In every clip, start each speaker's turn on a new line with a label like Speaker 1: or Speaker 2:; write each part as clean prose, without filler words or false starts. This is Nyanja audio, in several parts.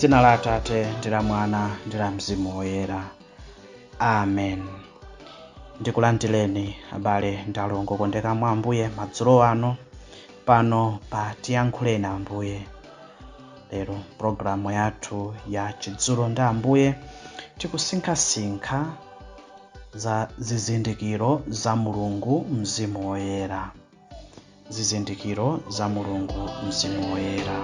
Speaker 1: M'dzina la Atate ndi la Mwana ndi la Mzimu Woyera. Amen. Ndikulandireni abale ndi alongo okondeka mwa Ambuye madzulo ano pano pa tiyankhuleni Ambuye. Lero programu yathu ya chidzulo ndi Ambuye tikusinkhasinkha za zizindikiro za Mulungu Mzimu Woyera. Zizindikiro za Mulungu Mzimu Woyera.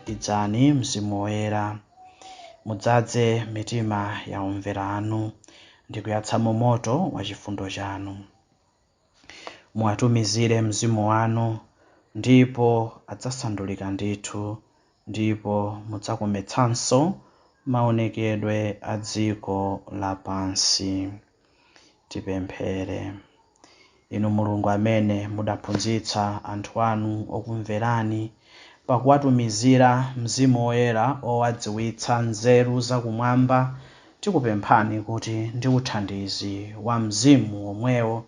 Speaker 1: Idzani Mzimu Woyera, mudzaze mitima ya omvera anu ndi kuyatsamo moto wa chifundo chanu. Muwatumizire Mzimu wanu ndipo adzasandulika ndithu, ndipo mudzakometsanso maonekedwe a dziko lapansi. Tipemphere. Inu Mulungu amene mudaphunzitsa anthu anu okumverani pakuwatumizira Mzimu Woyera owadziwitsa nzeru zakumwamba, tikupemphani kuti ndi uthandizi wa mzimu omwewo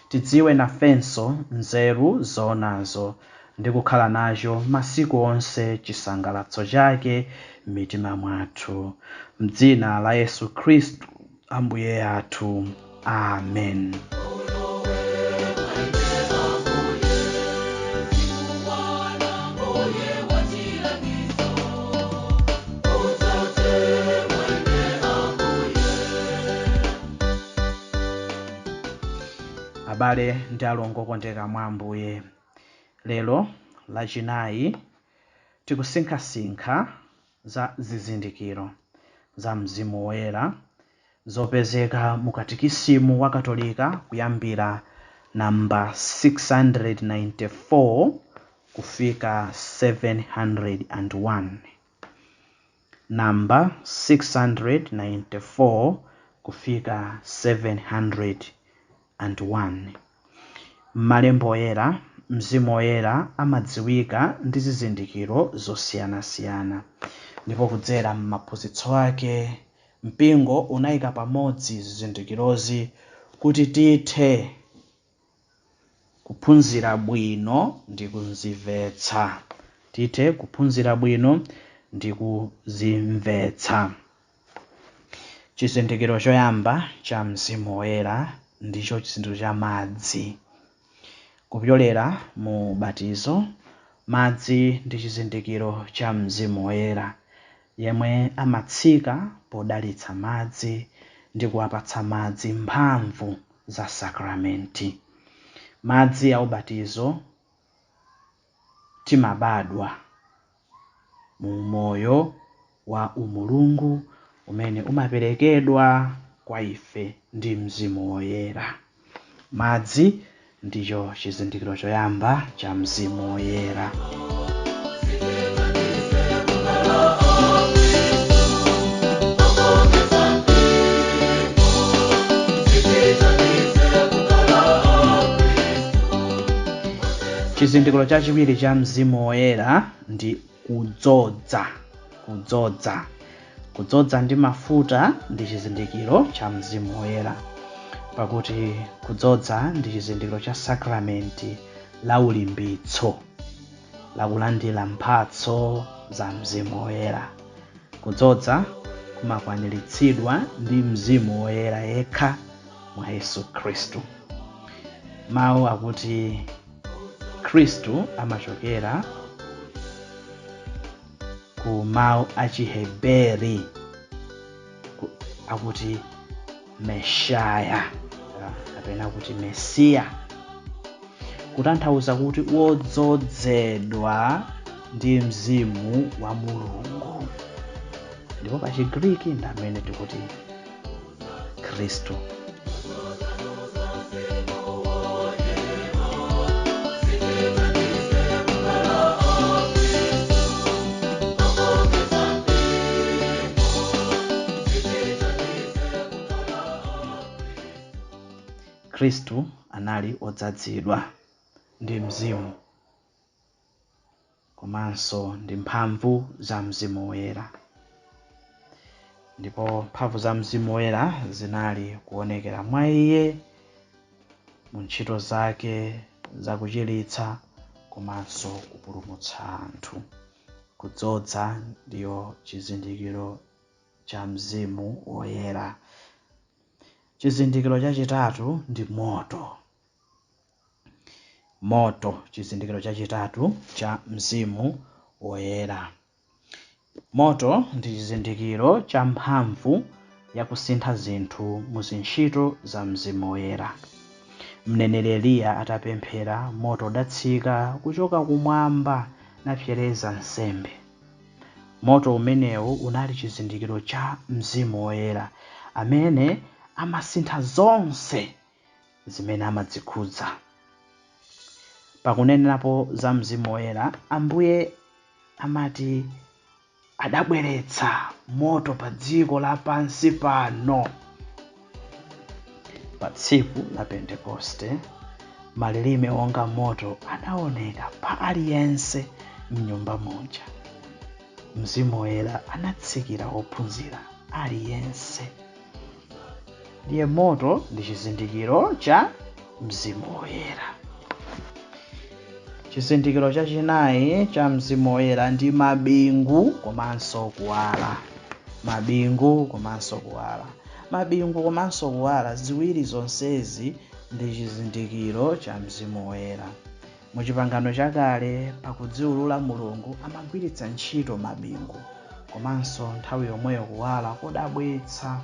Speaker 1: tidziwe nafenso nzeru zonazo ndi kukhala nacho masiku onse chisangalatso chake m'mitima mwathu. M'dzina la Yesu Khristu Ambuye athu. Amen. Abale ndi alongo okondeka mwa Ambuye, lero Lachinai tikusinkhasinkha za zizindikiro za Mzimu Woyera zopezeka mu katikisimu wa Katolika kuyambira namba 694 kufika 701. Namba 694 kufika 701. M'malemba oyera, Mzimu Woyera amadziwika ndi zizindikiro zosiyanasiyana, ndipo kudzera m'maphunzitso ake mpingo unayika pamodzi zizindikirozi kuti tithe kuphunzira bwino ndi kuzimvetsa. Tithe kuphunzira bwino ndi kuzimvetsa. Chizindikiro choyamba cha Mzimu Woyera ndicho chizindikiro cha madzi. Kupyolera mu batizo, madzi ndi chizindikiro cha Mzimu Woyera yemwe amatsika podalitsa madzi ndi kuwapatsa madzi mphamvu za sakramenti. Madzi a ubatizo timabadwa mu moyo wa umulungu umene umaperekedwa kwa ife ndi Mzimu Woyera. Madzi ndicho chizindikiro choyamba cha Mzimu Woyera. Chizindikiro chachiwiri cha Mzimu Woyera ndi kudzodza. Kudzodza ndi mafuta ndi chizindikiro cha Mzimu Woyera, pakuti kudzodza ndi chizindikiro cha sakramenti la ulimbitso, la kulandira mphatso za Mzimu Woyera. Kudzodza kumakwaniritsidwa ndi Mzimu Woyera yekha mwa Yesu Khristu. Mawu akuti Khristu amachokera ku mawu a Chiheberi akuti Meshaya kapena kuti Mesiya, kutanthauza kuti wodzozedwa ndi Mzimu wa Mulungu. Ndipo pa Chigriki ndi amene tikuti Khristu. Khristu anali odzazidwa ndi Mzimu komanso ndi mphamvu za Mzimu Woyera. Ndipo mphamvu za Mzimu Woyera zinali kuonekera mwa iye mu ntchito zake zakuchiritsa komanso kupulumutsa anthu. Kudzoza ndiyo chizindikiro cha Mzimu Woyera. Chizindikiro chachitatu ndi moto. Moto, chizindikiro chachitatu cha Mzimu Woyera. Moto ndi chizindikiro cha mphamvu ya kusintha zinthu mu zintchito za Mzimu Woyera. Mneneri Eliya atapemphera, moto udatsika kuchoka kumwamba napsereza nsembe. Moto umenewu unali chizindikiro cha Mzimu Woyera amene amasintha zonse zimene amadzikhudza. Pakunenerapo za Mzimu Woyera, Ambuye amati adabweretsa moto pa dziko lapansi pano. Pa tsiku la Pentekoste, malilime onga moto adaoneka pa aliyense mnyumba moja. Mzimu Woyera anatsikira ophunzira aliyense. Ndiye moto ndi chizindikiro cha Mzimu Woyera. Chizindikiro chachinayi cha Mzimu Woyera ndi mabingu komanso kuwala. Mabingu komanso kuwala. Mabingu komanso kuwala, ziwiri zonsezi ndi chizindikiro cha Mzimu Woyera. Mu Chipangano chakale, pakudziwulula Mulungu amagwiritsa ntchito mabingu komanso nthawi yomweyo kuwala kodabwitsa.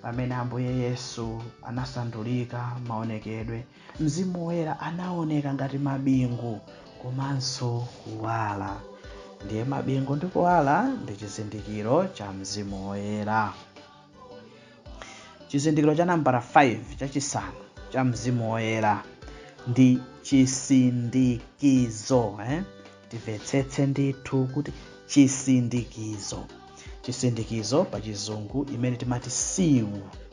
Speaker 1: Pamene Ambuye Yesu anasandulika maonekedwe, Mzimu Woyera anaoneka ngati mabingu komanso kuwala. Ndiye mabingu ndi kuwala ndi chizindikiro cha Mzimu Woyera. Chizindikiro cha nambala 5 chachisanu cha Mzimu Woyera ndi chisindikizo. Timvetsetse ndithu kuti chisindikizo. Chisindikizo pa chizungu imene timati seal.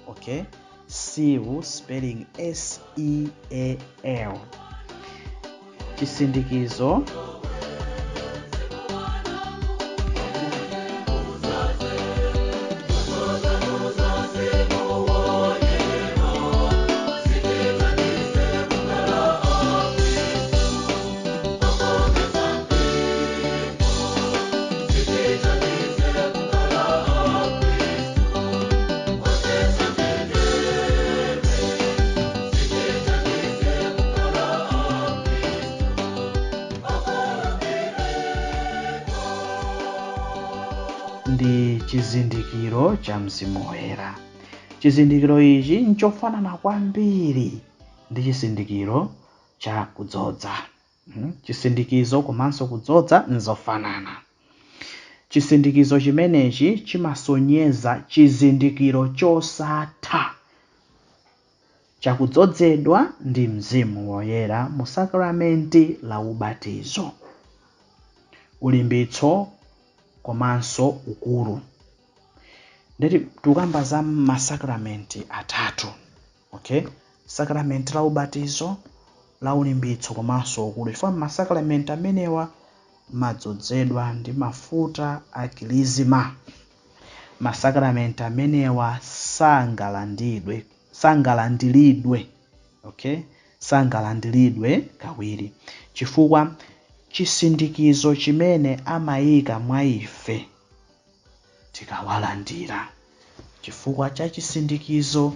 Speaker 1: Okay? Seal, spelling S-E-A-L. Chisindikizo ndi chizindikiro cha Mzimu Woyera. Chizindikiro ichi nchofanana kwambiri ndi chizindikiro cha kudzoza. Chisindikizo komanso kudzoza nzofanana. Chisindikizo chimenechi chimasonyeza chizindikiro chosatha chakudzozedwa ndi Mzimu Woyera mu sakramenti la ubatizo, ulimbitso komanso ukulu. Ndeti tukamba za masakramenti atatu. Okay? Sakramenti la ubatizo, la ulimbitso komanso ukulu. Chifukwa masakramenti amenewa madzozedwa ndi mafuta a kirizima. Masakramenti amenewa sangalandiridwe. Okay? Sangalandiridwe kawiri. Chifukwa chisindikizo chimene amayika mwa ife tikawalandira. Chifukwa cha chisindikizo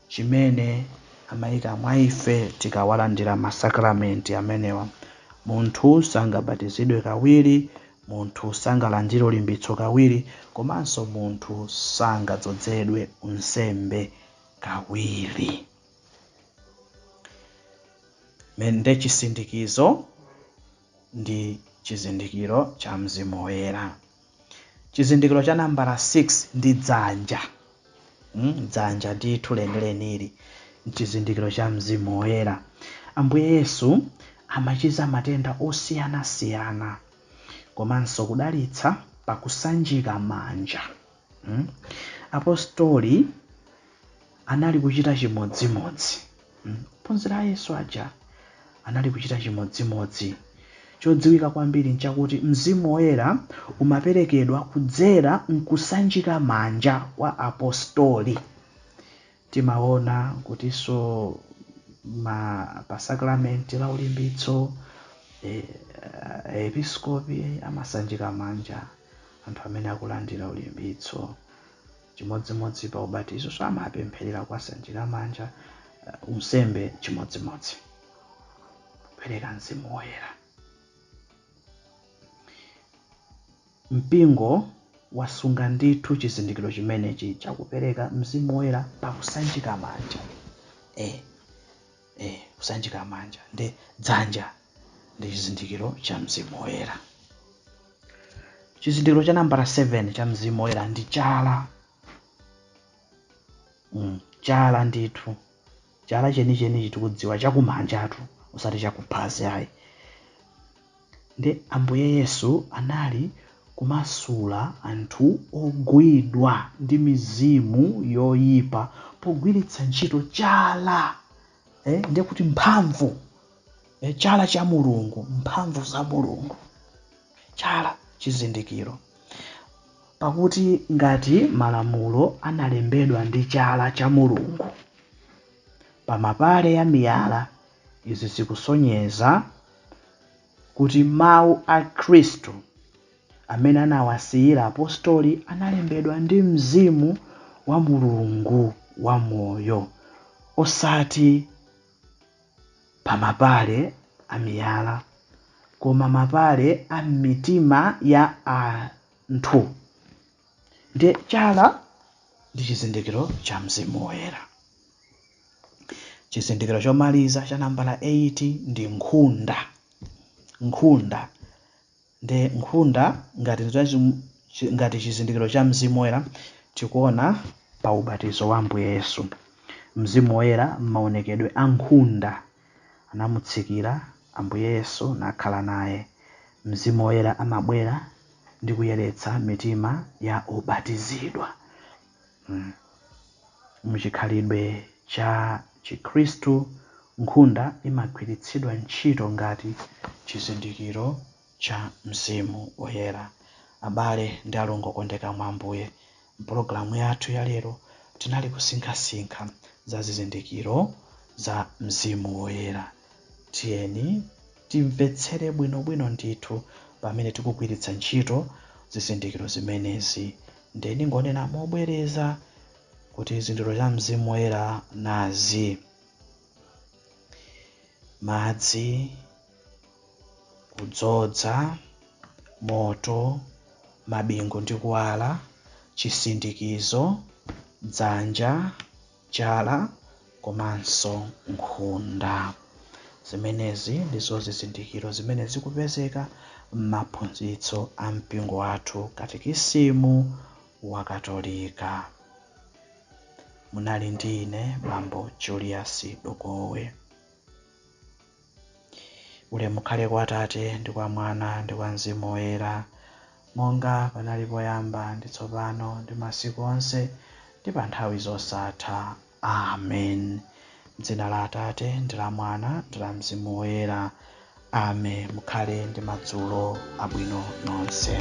Speaker 1: chimene amayika mwa ife tikawalandira masakramenti amenewa, munthu sangabatizidwe kawiri, munthu sangalandire ulimbitso kawiri, komanso munthu sangadzozedwe unsembe kawiri. Mende chisindikizo ndi chizindikiro cha Mzimu Woyera. Chizindikiro cha nambala 6 ndi dzanja. Dzanja ndithu lenileni chizindikiro cha Mzimu Woyera. Ambuye Yesu amachiza matenda osiyanasiyana komanso kudalitsa pakusanjika manja. Apostoli anali kuchita chimodzimodzi. Ophunzira a Yesu aja anali kuchita chimodzimodzi. chodziwika kwambiri nchakuti Mzimu Woyera umaperekedwa kudzera mkusanjika manja kwa apostoli. Timaona kutinso pa sakramenti la ulimbitso episkopi amasanjika manja anthu amene akulandira ulimbitso. Chimodzimodzi pa ubatizo so amapempherera kuwasanjika manja, unsembe chimodzimodzi kupereka Mzimu Woyera. Mpingo wasunga ndithu chizindikiro chimenechi chakupereka Mzimu Woyera pakusanjika manja. Kusanjika manja ndi dzanja ndi chizindikiro cha Mzimu Woyera. Chizindikiro cha nambala 7 cha Mzimu Woyera ndi chala. Chala ndithu, chala chenicheni tikudziwa chakumanjatu osati chakuphazi ayi. Ndi Ambuye Yesu anali kumasula anthu ogwidwa ndi mizimu yoyipa pogwiritsa ntchito chala. Ndiye kuti mphamvu, chala cha Mulungu, mphamvu za Mulungu, chala chizindikiro. Pakuti ngati malamulo analembedwa ndi chala cha Mulungu pa mapale ya miyala, izi zikusonyeza kuti mawu a Khristu amene anawasiyira apostoli analembedwa ndi Mzimu wa Mulungu wa moyo, osati pa mapale a miyala koma mapale a mitima ya anthu. Ndiye chala ndi chizindikiro cha Mzimu Woyera. Chizindikiro chomaliza cha nambala 8 ndi nkhunda. Nkhunda ngati chizindikiro cha Mzimu Woyera tikuona pa ubatizo wa Ambuye Yesu. Mzimu Woyera m'maonekedwe a nkhunda anamutsikira Ambuye Yesu nakhala naye. Mzimu Woyera amabwera ndi kuyeretsa mitima ya obatizidwa. Muchikhalidwe cha Chikhristu nkhunda imagwiritsidwa ntchito ngati chizindikiro cha Mzimu Woyera. Abale ndi alongo okondeka mwa Ambuye, mpulogalamu yathu ya lero tinali kusinkhasinkha za zizindikiro za Mzimu Woyera. Tiyeni timvetsere bwinobwino ndithu pamene tikugwiritsa ntchito zizindikiro zimenezi. Ndeni ngonena mobwereza kuti zizindikiro za Mzimu Woyera nazi: madzi, kudzodza, moto, mabingu ndi kuwala, chisindikizo, dzanja, chala komanso nkhunda. Zimenezi ndizo zizindikiro zimene zikupezeka m'maphunzitso a mpingo wathu katekisimu wa Katolika. Munali ndi ine Bambo Julius Dokowe. Ulemu ukhale kwa Atate ndi kwa Mwana ndi kwa Mzimu Woyera, monga panali poyamba ndi tsopano ndi masiku onse ndi pa nthawi zosatha. Amen. M'dzina la Atate ndi la Mwana ndi la Mzimu Woyera. Amen. Mukhale ndi madzulo abwino nonse.